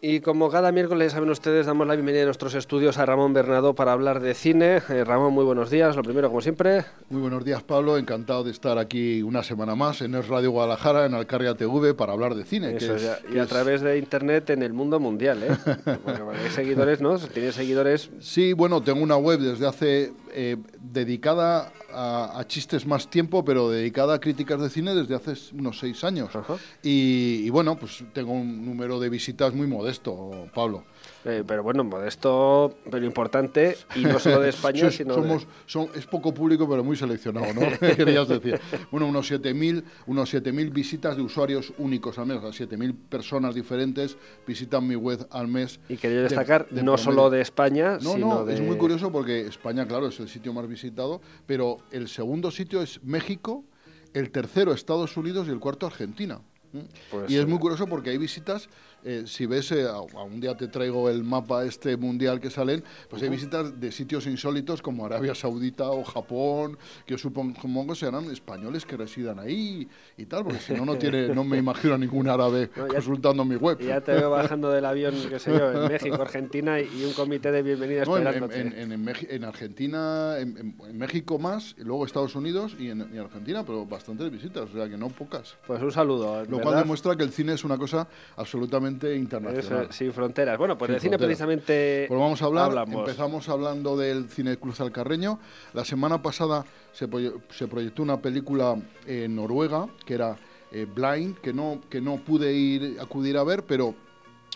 Y como cada miércoles, saben ustedes, damos la bienvenida a nuestros estudios a Ramón Bernadó para hablar de cine. Ramón, muy buenos días. Lo primero, como siempre. Muy buenos días, Pablo. Encantado de estar aquí una semana más en Es Radio Guadalajara, en Alcarria TV, para hablar de cine. Eso, y a través de internet en el mundo mundial, ¿eh? Porque hay seguidores, ¿no? ¿Tienes seguidores? Sí, bueno, tengo una web desde hace dedicada a chistes más tiempo, pero dedicada a críticas de cine desde hace unos 6 años. Y bueno, pues tengo un número de visitas muy modesto, Pablo. Pero bueno, modesto, pero importante, y no solo de España, sino es poco público, pero muy seleccionado, ¿no? Querías decir. Bueno, unos 7.000 visitas de usuarios únicos al mes, o sea, 7.000 personas diferentes visitan mi web al mes. Y quería destacar, no solo de España, sino de... Es muy curioso porque España, claro, es el sitio más visitado, pero el segundo sitio es México, el tercero Estados Unidos y el cuarto Argentina. Pues y es muy curioso porque hay visitas, si ves, a un día te traigo el mapa este mundial que salen, pues hay visitas de sitios insólitos como Arabia Saudita o Japón, que yo supongo serán españoles que residan ahí y tal, porque si no, no me imagino a ningún árabe consultando mi web. Ya te veo bajando del avión, qué sé yo, en México, Argentina y un comité de bienvenida esperándote. En Argentina, en México más, y luego Estados Unidos y en Argentina, pero bastantes visitas, o sea que no pocas. Pues un saludo. Lo cual demuestra que el cine es una cosa absolutamente internacional. Sin fronteras. Bueno, pues del cine precisamente pues vamos a hablar. Hablamos. Empezamos hablando del Cine Cruz Alcarreño. La semana pasada se proyectó una película en Noruega, que era Blind, que no pude acudir a ver, pero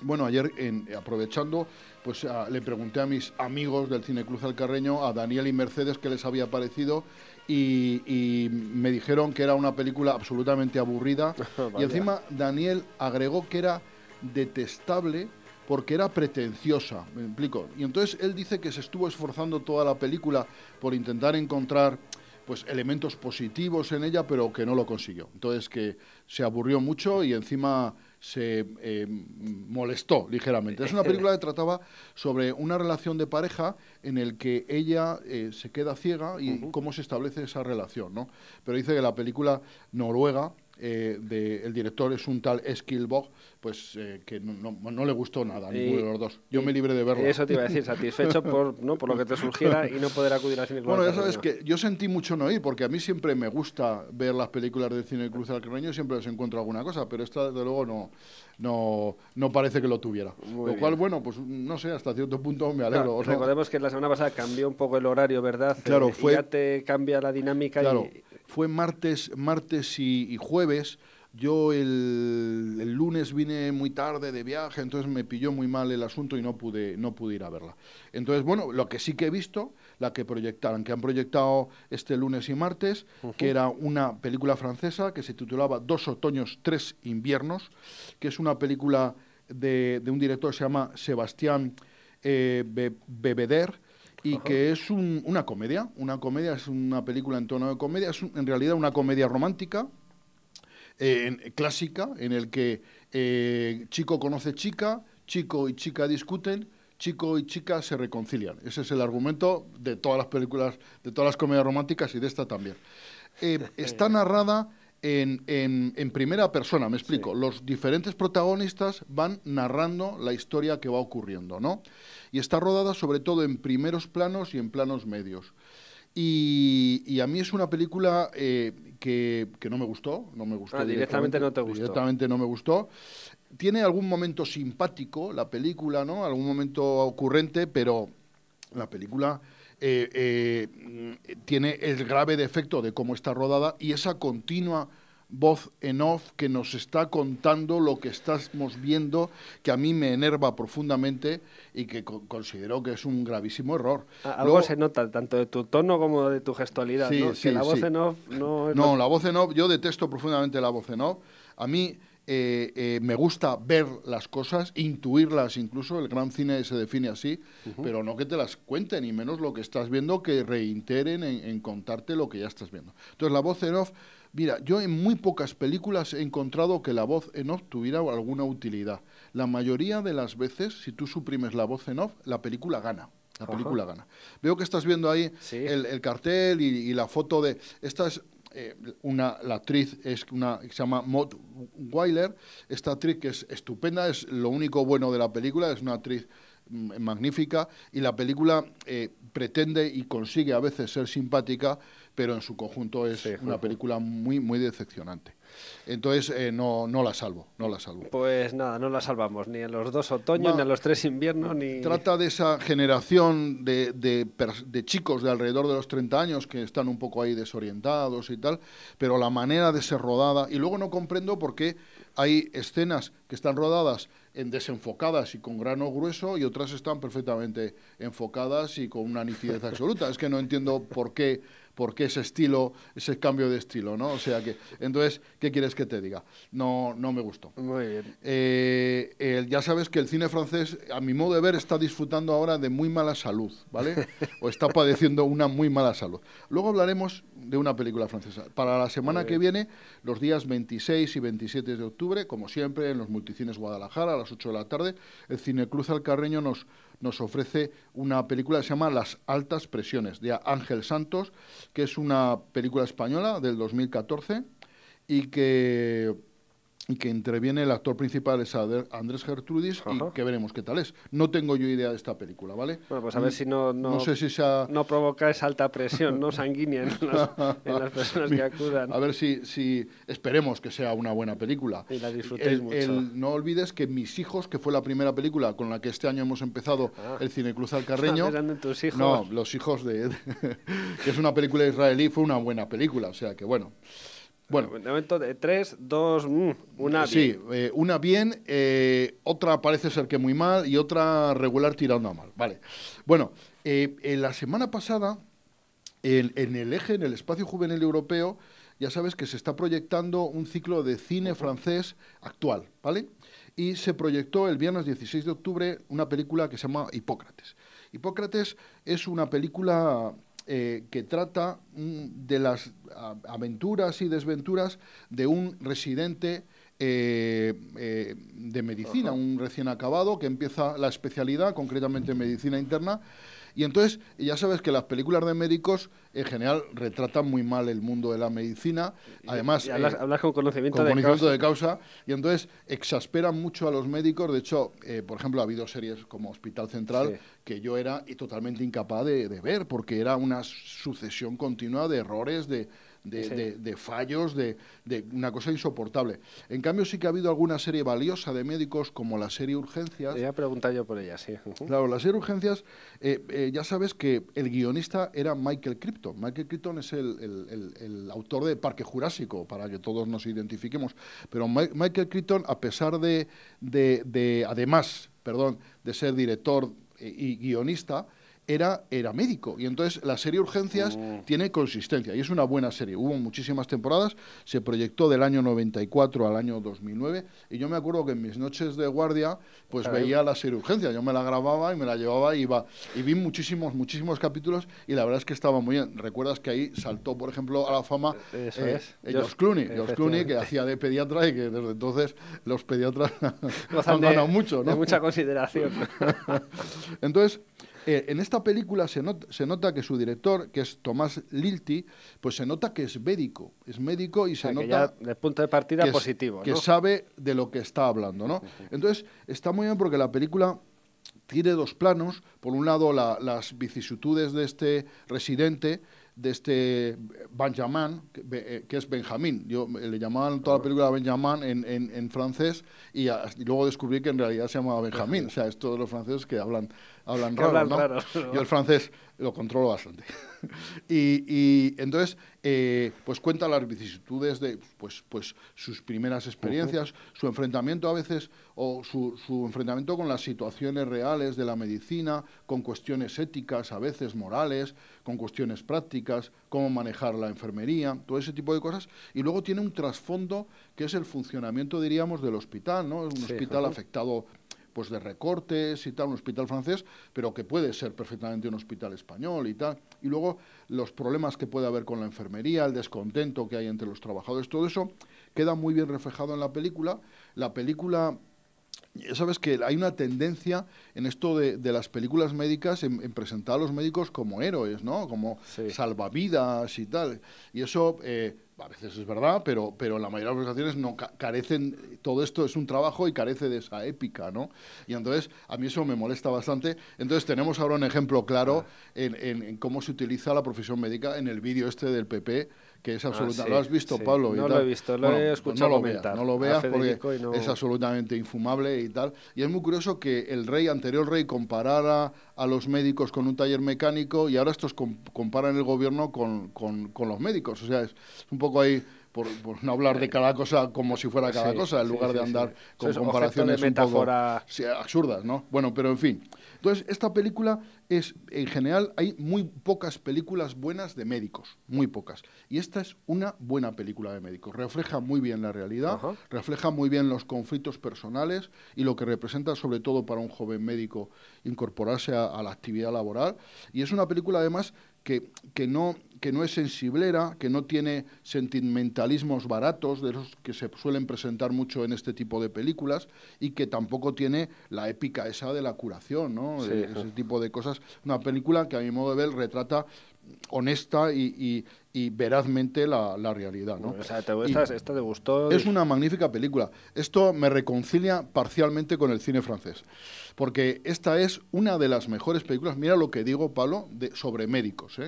bueno, ayer aprovechando, pues le pregunté a mis amigos del Cine Cruz Alcarreño, a Daniel y Mercedes, qué les había parecido. Y me dijeron que era una película absolutamente aburrida. Y encima Daniel agregó que era detestable porque era pretenciosa, me explico. Y entonces él dice que se estuvo esforzando toda la película por intentar encontrar pues elementos positivos en ella, pero que no lo consiguió. Entonces que se aburrió mucho y encima se molestó ligeramente. Es una película que trataba sobre una relación de pareja en el que ella se queda ciega y cómo se establece esa relación, ¿no? Pero dice que la película noruega, el director es un tal Eskil Vogt, pues que no le gustó nada a ninguno de los dos. Yo me libré de verlo. Eso te iba a decir, satisfecho por lo que te surgiera y no poder acudir al Cine Cruz Alcarreño. Bueno, ya sabes que yo sentí mucho no ir, porque a mí siempre me gusta ver las películas del Cine Cruz Alcarreño y siempre les encuentro alguna cosa, pero esta desde luego no parece que lo tuviera. Lo cual, bueno, pues no sé, hasta cierto punto me alegro. Claro, recordemos que la semana pasada cambió un poco el horario, ¿verdad? Claro, y ya te cambia la dinámica. Claro, fue martes y jueves. Yo el lunes vine muy tarde de viaje, entonces me pilló muy mal el asunto y no pude ir a verla. Entonces, bueno, lo que sí que he visto, la que han proyectado este lunes y martes, que era una película francesa que se titulaba 2 otoños, 3 inviernos, que es una película de un director que se llama Sébastien Bebeder, y que es una comedia, es una película en tono de comedia, es en realidad una comedia romántica, clásica, en el que chico conoce chica, chico y chica discuten, chico y chica se reconcilian. Ese es el argumento de todas las películas, de todas las comedias románticas y de esta también. Está narrada en primera persona, me explico. Sí. Los diferentes protagonistas van narrando la historia que va ocurriendo, ¿no? Y está rodada sobre todo en primeros planos y en planos medios. Y a mí es una película que no me gustó. Directamente no te gustó. Directamente no me gustó. Tiene algún momento simpático la película, ¿no? Algún momento ocurrente, pero la película tiene el grave defecto de cómo está rodada y esa continua voz en off que nos está contando lo que estamos viendo, que a mí me enerva profundamente y que considero que es un gravísimo error. Algo se nota, tanto de tu tono como de tu gestualidad, sí, ¿no? Sí, que la voz sí. en off no... No, la voz en off, yo detesto profundamente la voz en off. A mí me gusta ver las cosas, intuirlas incluso, el gran cine se define así, pero no que te las cuenten, y menos lo que estás viendo, que reiteren en contarte lo que ya estás viendo. Entonces la voz en off, mira, yo en muy pocas películas he encontrado que la voz en off tuviera alguna utilidad. La mayoría de las veces, si tú suprimes la voz en off, la película gana. La película gana. Veo que estás viendo ahí el cartel y la foto de... Esta es la actriz es una que se llama Maud Weiler. Esta actriz que es estupenda, es lo único bueno de la película, es una actriz magnífica, y la película pretende y consigue a veces ser simpática, pero en su conjunto es una película muy, muy decepcionante. Entonces, no la salvo. Pues nada, no la salvamos, ni en los 2 otoños, ni en los 3 inviernos, ni... Trata de esa generación de chicos de alrededor de los 30 años que están un poco ahí desorientados y tal, pero la manera de ser rodada, y luego no comprendo por qué hay escenas que están rodadas desenfocadas y con grano grueso, y otras están perfectamente enfocadas y con una nitidez absoluta. Es que no entiendo por qué ese estilo, ese cambio de estilo, ¿no? O sea que, entonces, ¿qué quieres que te diga? No me gustó. Muy bien. Ya sabes que el cine francés, a mi modo de ver, está disfrutando ahora de muy mala salud, ¿vale? O está padeciendo una muy mala salud. Luego hablaremos de una película francesa. Para la semana que viene, los días 26 y 27 de octubre, como siempre, en los Multicines Guadalajara, a las 8 de la tarde, el Cineclub Alcarreño nos ofrece una película que se llama Las altas presiones, de Ángel Santos, que es una película española del 2014 y que interviene el actor principal, es Andrés Gertrudis, y que veremos qué tal es. No tengo yo idea de esta película, ¿vale? Bueno, pues a ver si no sé si no provoca esa alta presión, ¿no? Sanguínea en las personas que acudan. A ver si esperemos que sea una buena película. Y la disfrutéis mucho. No olvides que Mis hijos, que fue la primera película con la que este año hemos empezado el Cineclub Alcarreño. ¿Eran tus hijos? No, Los hijos que es una película israelí, fue una buena película, o sea que bueno. Bueno, de momento de 3, 2, una bien. Sí, una bien, otra parece ser que muy mal y otra regular tirando a mal. Vale. Bueno, la semana pasada, en el eje, en el Espacio Juvenil Europeo, ya sabes que se está proyectando un ciclo de cine francés actual, ¿vale? Y se proyectó el viernes 16 de octubre una película que se llama Hipócrates. Hipócrates es una película que trata de las aventuras y desventuras de un residente de medicina, un recién acabado que empieza la especialidad, concretamente en medicina interna. Y entonces, ya sabes que las películas de médicos en general retratan muy mal el mundo de la medicina. Además, y hablas con conocimiento de causa. Y entonces exasperan mucho a los médicos. De hecho, por ejemplo, ha habido series como Hospital Central que yo era totalmente incapaz de ver, porque era una sucesión continua de errores, de fallos, de una cosa insoportable. En cambio, sí que ha habido alguna serie valiosa de médicos, como la serie Urgencias. Te iba a preguntar yo por ella, sí. Claro, la serie Urgencias, ya sabes que el guionista era Michael Crichton. Michael Crichton es el autor de Parque Jurásico, para que todos nos identifiquemos. Pero Michael Crichton, a pesar además de ser director y guionista, era médico, y entonces la serie Urgencias tiene consistencia, y es una buena serie. Hubo muchísimas temporadas, se proyectó del año 94 al año 2009, y yo me acuerdo que en mis noches de guardia, pues veía la serie Urgencias, yo me la grababa y me la llevaba y vi muchísimos capítulos, y la verdad es que estaba muy bien. ¿Recuerdas que ahí saltó, por ejemplo, a la fama George Clooney, que hacía de pediatra, y que desde entonces los pediatras han ganado mucho, ¿no? De mucha consideración. Entonces, en esta película se nota que su director, que es Tomás Lilti, pues se nota que es médico y se nota ya de punto de partida positivo, ¿no? Que sabe de lo que está hablando, ¿no? Entonces, está muy bien porque la película tiene dos planos. Por un lado, las vicisitudes de este residente, de este Benjamin, que es Benjamín. Yo le llamaban toda la película Benjamin en francés, y luego descubrí que en realidad se llamaba Benjamín. O sea, es todos los franceses que hablan raro, ¿no? Raro. Yo el francés lo controlo bastante. y entonces, pues cuenta las vicisitudes de pues sus primeras experiencias, su enfrentamiento a veces, o su enfrentamiento con las situaciones reales de la medicina, con cuestiones éticas, a veces morales, con cuestiones prácticas, cómo manejar la enfermería, todo ese tipo de cosas. Y luego tiene un trasfondo que es el funcionamiento, diríamos, del hospital, ¿no? Es un hospital afectado pues de recortes y tal, un hospital francés, pero que puede ser perfectamente un hospital español y tal. Y luego los problemas que puede haber con la enfermería, el descontento que hay entre los trabajadores, todo eso queda muy bien reflejado en la película. La película sabes que hay una tendencia en esto de las películas médicas en presentar a los médicos como héroes, ¿no? Como salvavidas y tal. Y eso a veces es verdad, pero en la mayoría de las ocasiones no carecen, todo esto es un trabajo y carece de esa épica, ¿no? Y entonces a mí eso me molesta bastante. Entonces tenemos ahora un ejemplo claro en cómo se utiliza la profesión médica en el vídeo este del PP, que es absolutamente... ¿Lo has visto, Pablo? No lo he visto, lo he escuchado comentar. No lo veas porque es absolutamente infumable y tal. Y es muy curioso que el anterior rey comparara a los médicos con un taller mecánico y ahora estos comparan el gobierno con los médicos. O sea, es un poco ahí... Por no hablar de cada cosa como si fuera cada cosa, en lugar de andar con comparaciones un poco absurdas, ¿no? Bueno, pero en fin. Entonces, esta película es, en general, hay muy pocas películas buenas de médicos, muy pocas. Y esta es una buena película de médicos. Refleja muy bien la realidad, refleja muy bien los conflictos personales y lo que representa, sobre todo para un joven médico, incorporarse a la actividad laboral. Y es una película, además, que no es sensiblera, que no tiene sentimentalismos baratos, de los que se suelen presentar mucho en este tipo de películas, y que tampoco tiene la épica esa de la curación, ¿no? Ese tipo de cosas. Una película que, a mi modo de ver, retrata honesta y verazmente la realidad, ¿no? O sea, ¿esta te gustó? Es una magnífica película. Esto me reconcilia parcialmente con el cine francés, porque esta es una de las mejores películas, mira lo que digo, Pablo, sobre médicos,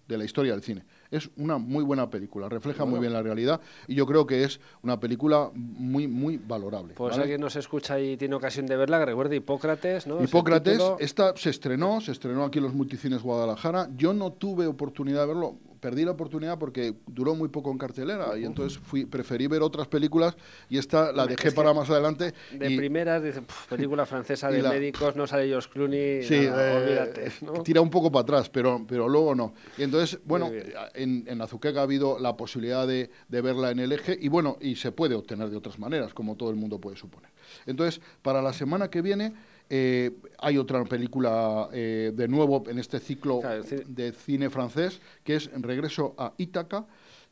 de la historia del cine. Es una muy buena película, refleja muy bien la realidad y yo creo que es una película muy, muy valorable. Pues ¿vale? Alguien nos escucha y tiene ocasión de verla, que recuerde Hipócrates, ¿no? Hipócrates, esta se estrenó aquí en los Multicines Guadalajara. Yo no tuve oportunidad de verlo, perdí la oportunidad porque duró muy poco en cartelera y entonces preferí ver otras películas y esta la dejé para más adelante. De primeras, dice, película francesa de médicos, no sale George Clooney, olvídate, ¿no? Tira un poco para atrás, pero luego no. Y entonces, bueno, en Azuqueca ha habido la posibilidad de verla en el Eje y bueno, y se puede obtener de otras maneras, como todo el mundo puede suponer. Entonces, para la semana que viene hay otra película de nuevo en este ciclo de cine francés, que es Regreso a Ítaca,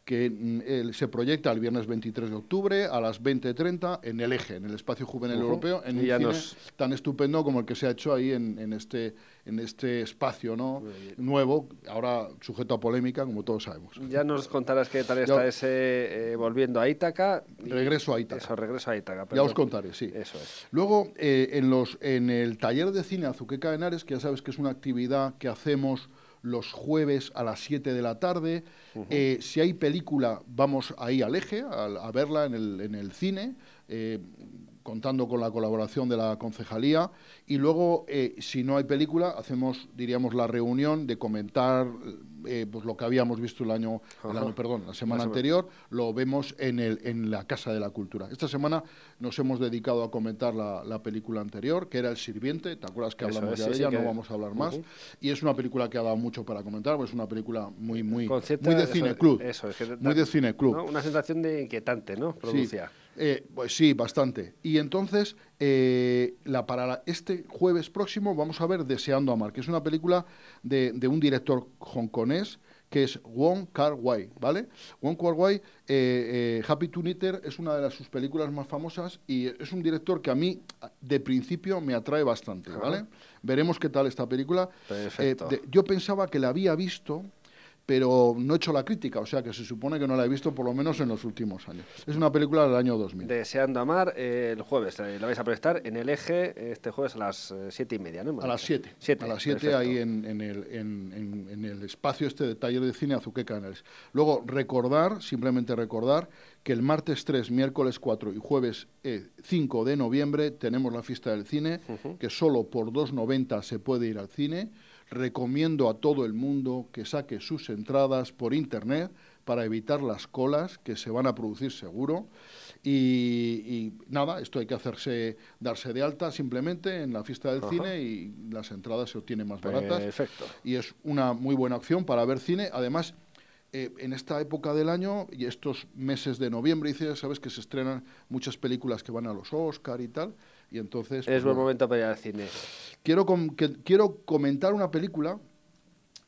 que se proyecta el viernes 23 de octubre a las 20:30 en el Eje, en el Espacio Juvenil Europeo, en un cine tan estupendo como el que se ha hecho ahí en este espacio, ¿no? Nuevo, ahora sujeto a polémica, como todos sabemos. Ya nos contarás qué tal está ese volviendo a Ítaca. Regreso a Ítaca. Eso, Regreso a Ítaca. Ya os contaré, sí. Eso es. Luego, en el taller de cine Azuqueca de Henares, que ya sabes que es una actividad que hacemos los jueves a las 7 de la tarde. Si hay película, vamos ahí al Eje, a verla en el cine, contando con la colaboración de la concejalía. Y luego, si no hay película, hacemos, diríamos, la reunión de comentar pues lo que habíamos visto la semana anterior, lo vemos en la Casa de la Cultura. Esta semana nos hemos dedicado a comentar la película anterior, que era El Sirviente. ¿Te acuerdas que hablamos ya de ella? No vamos a hablar más. Y es una película que ha dado mucho para comentar, pues es una película muy de cineclub. Muy de cineclub. ¿No? Una sensación de inquietante, ¿no? Producía. Pues sí, bastante. Y entonces, para este jueves próximo vamos a ver Deseando Amar, que es una película de un director hongkonés, que es Wong Kar-wai, ¿vale? Wong Kar-wai, Happy Tunitter, es una de sus películas más famosas y es un director que a mí, de principio, me atrae bastante, ¿vale? Veremos qué tal esta película. Perfecto. Yo pensaba que la había visto, pero no he hecho la crítica, o sea que se supone que no la he visto por lo menos en los últimos años. Es una película del año 2000. Deseando Amar, el jueves, la vais a proyectar en el Eje este jueves a las 7:30, ¿no? A las 7. A las 7 ahí en el espacio este de taller de cine Azuqueca Henares. Luego, simplemente recordar, que el martes 3, miércoles 4 y jueves 5 de noviembre tenemos la fiesta del cine, que solo por 2,90 se puede ir al cine. Recomiendo a todo el mundo que saque sus entradas por internet para evitar las colas que se van a producir seguro. Y nada, esto hay que darse de alta simplemente en la fiesta del cine y las entradas se obtienen más baratas. Perfecto. Y es una muy buena opción para ver cine. Además, en esta época del año y estos meses de noviembre, sabes que se estrenan muchas películas que van a los Oscar y tal. Y entonces, es buen momento para ir al cine. Quiero comentar una película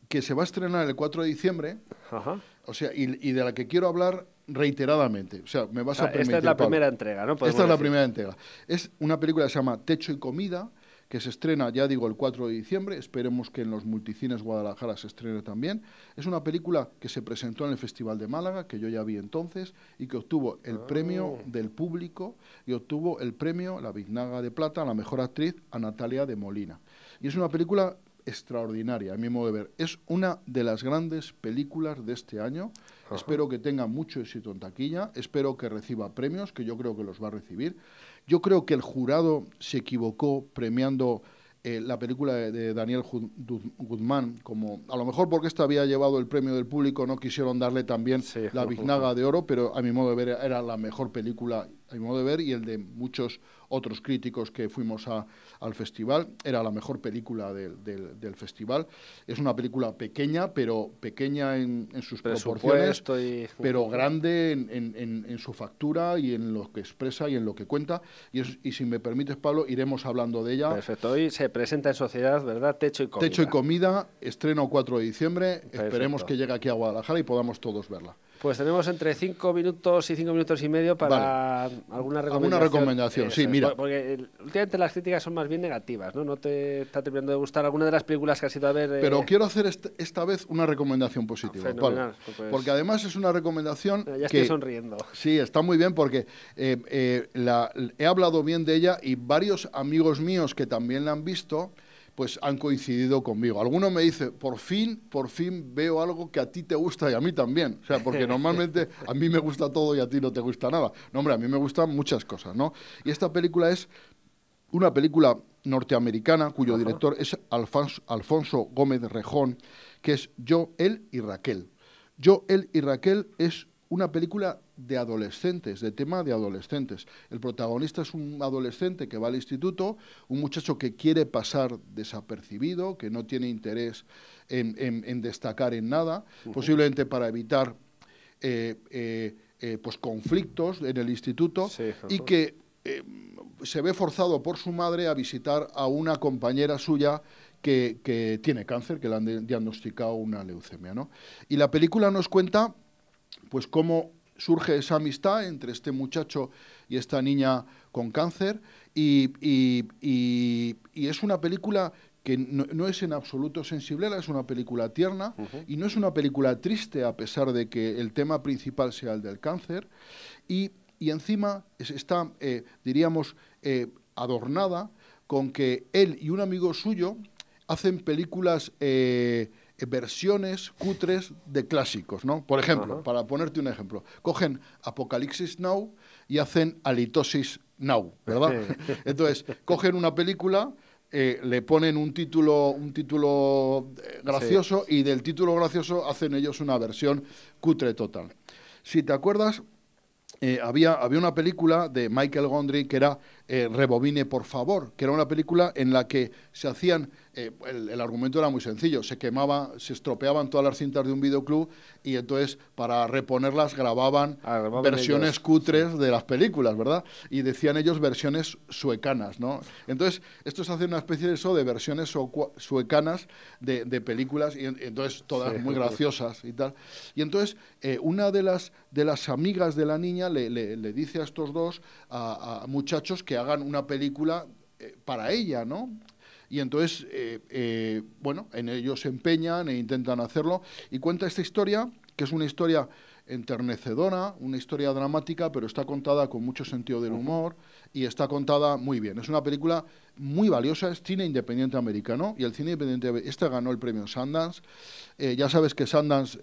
que se va a estrenar el 4 de diciembre, Ajá. O sea, y de la que quiero hablar reiteradamente. O sea, me vas a permitir, esta es la Pablo. primera entrega, ¿no? Esta es la Podemos primera entrega. Es una película que se llama Techo y Comida, que se estrena, ya digo, el 4 de diciembre. Esperemos que en los multicines Guadalajara se estrene también. Es una película que se presentó en el Festival de Málaga, que yo ya vi entonces, y que obtuvo el premio del público y obtuvo el premio, la Biznaga de Plata, a la mejor actriz, a Natalia de Molina. Y es una película extraordinaria, a mi modo de ver. Es una de las grandes películas de este año. Ajá. Espero que tenga mucho éxito en taquilla, espero que reciba premios, que yo creo que los va a recibir. Yo creo que el jurado se equivocó premiando la película de Daniel Guzmán, como a lo mejor porque esta había llevado el premio del público, no quisieron darle también la Biznaga de Oro, pero a mi modo de ver era la mejor película, a mi modo de ver, y el de muchos otros críticos que fuimos al festival, era la mejor película del festival. Es una película pequeña, pero pequeña en sus proporciones, pero grande en su factura y en lo que expresa y en lo que cuenta. Y si me permites, Pablo, iremos hablando de ella. Perfecto. Hoy se presenta en sociedad, ¿verdad? Techo y Comida. Techo y Comida, estreno 4 de diciembre. Perfecto. Esperemos que llegue aquí a Guadalajara y podamos todos verla. Pues tenemos entre 5 minutos y 5 minutos y medio para alguna recomendación. Alguna recomendación, sí, mira. Porque últimamente las críticas son más bien negativas, ¿no? ¿No te está terminando de gustar alguna de las películas que has ido a ver? Pero quiero hacer esta vez una recomendación positiva, Pablo. Pues, porque además es una recomendación ya estoy sonriendo. Sí, está muy bien porque he hablado bien de ella y varios amigos míos que también la han visto pues han coincidido conmigo. Alguno me dice, por fin veo algo que a ti te gusta y a mí también. O sea, porque normalmente a mí me gusta todo y a ti no te gusta nada. No, hombre, a mí me gustan muchas cosas, ¿no? Y esta película es una película norteamericana cuyo director es Alfonso Gómez Rejón, que es Yo, él y Raquel. Yo, él y Raquel es una película de adolescentes, de tema de adolescentes. El protagonista es un adolescente que va al instituto, un muchacho que quiere pasar desapercibido, que no tiene interés en destacar en nada, posiblemente para evitar pues conflictos en el instituto, y que se ve forzado por su madre a visitar a una compañera suya que tiene cáncer, que le han diagnosticado una leucemia, ¿no? Y la película nos cuenta pues cómo surge esa amistad entre este muchacho y esta niña con cáncer, y es una película que no es en absoluto sensiblera, es una película tierna, y no es una película triste, a pesar de que el tema principal sea el del cáncer, y encima está, diríamos, adornada con que él y un amigo suyo hacen películas versiones cutres de clásicos, ¿no? Por ejemplo, para ponerte un ejemplo, cogen Apocalipsis Now y hacen Halitosis Now, ¿verdad? Entonces, cogen una película, le ponen un título gracioso, y del título gracioso hacen ellos una versión cutre total. Si te acuerdas, había una película de Michael Gondry que era Rebobine, por favor, que era una película en la que se hacían, el argumento era muy sencillo, se estropeaban todas las cintas de un videoclub, y entonces para reponerlas grababan versiones ellos cutres de las películas, ¿verdad? Y decían ellos versiones suecanas, ¿no? Entonces, esto se hace una especie de versiones suecanas de películas, y entonces todas muy graciosas y tal. Y entonces, una de las amigas de la niña le dice a estos dos a muchachos que hagan una película para ella, ¿no? Y entonces, bueno, en ellos se empeñan e intentan hacerlo, y cuenta esta historia, que es una historia enternecedora, una historia dramática, pero está contada con mucho sentido del humor, y está contada muy bien. Es una película muy valiosa, es cine independiente americano, y el cine independiente este ganó el premio Sundance. Ya sabes que Sundance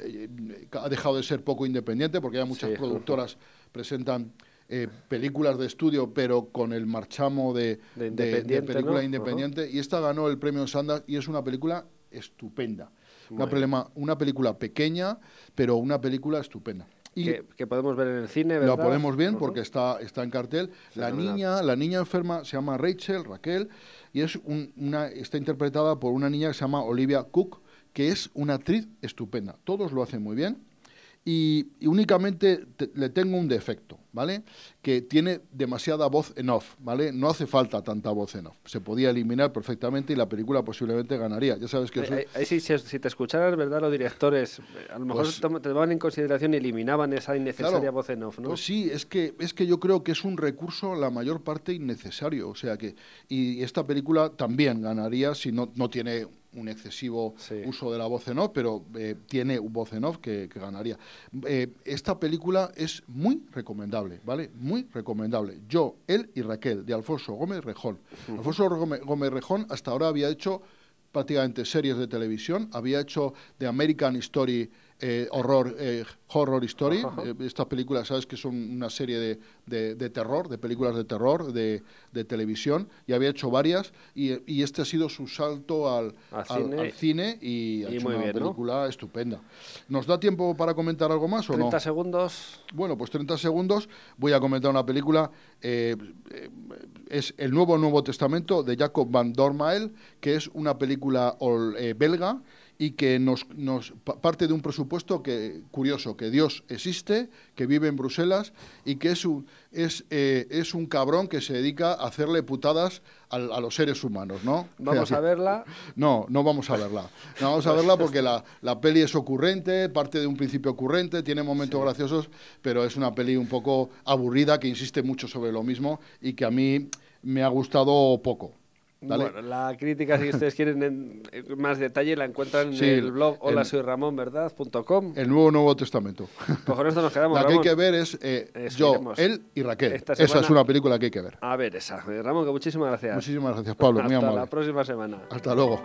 ha dejado de ser poco independiente, porque ya muchas productoras presentan películas de estudio, pero con el marchamo de película, ¿no? Independiente, y esta ganó el premio Sundance, y es una película estupenda. Una película pequeña, pero una película estupenda. Y que podemos ver en el cine, ¿verdad? La podemos ver porque está en cartel. La niña enferma se llama Raquel, y está interpretada por una niña que se llama Olivia Cook, que es una actriz estupenda. Todos lo hacen muy bien. y únicamente le tengo un defecto, ¿vale? Que tiene demasiada voz en off, ¿vale? No hace falta tanta voz en off. Se podía eliminar perfectamente y la película posiblemente ganaría. Ya sabes que Ahí sí, si te escucharan, ¿verdad?, los directores, a lo mejor Pues- te tomaban en consideración y eliminaban esa innecesaria Claro, voz en off, ¿no? Pues sí, es que yo creo que es un recurso la mayor parte innecesario. O sea que, y esta película también ganaría si no tiene un excesivo Sí. uso de la voz en off, pero tiene voz en off que ganaría. Esta película es muy recomendable, ¿vale? Muy recomendable. Yo, él y Raquel, de Alfonso Gómez Rejón. Alfonso Gómez Rejón hasta ahora había hecho prácticamente series de televisión, había hecho The American Story, Horror Story. Ajá. Estas películas, sabes que son una serie de terror, de películas de terror, de televisión, y había hecho varias, y este ha sido su salto al cine y ha hecho muy una bien, ¿no? película estupenda. ¿Nos da tiempo para comentar algo más o no? 30 segundos. Bueno, pues 30 segundos. Voy a comentar una película. Es el Nuevo Testamento de Jacob van Dormael, que es una película belga y que nos parte de un presupuesto curioso, que Dios existe, que vive en Bruselas y que es un cabrón que se dedica a hacerle putadas a los seres humanos, ¿no? Vamos a verla. No vamos a verla. No vamos a verla porque la peli es ocurrente, parte de un principio ocurrente, tiene momentos graciosos, pero es una peli un poco aburrida que insiste mucho sobre lo mismo y que a mí me ha gustado poco. ¿Vale? Bueno, la crítica, si ustedes quieren en más detalle, la encuentran Sí, en el blog holasoyramonverdad.com. El Nuevo Testamento. Pues con esto nos quedamos, La que hay Ramón. que ver es Yo, iremos. él y Raquel. Esta Esa semana- es una película que hay que ver. A ver esa. Ramón, que muchísimas gracias. Muchísimas gracias, Pablo. Muy Hasta amable. la próxima semana. Hasta luego.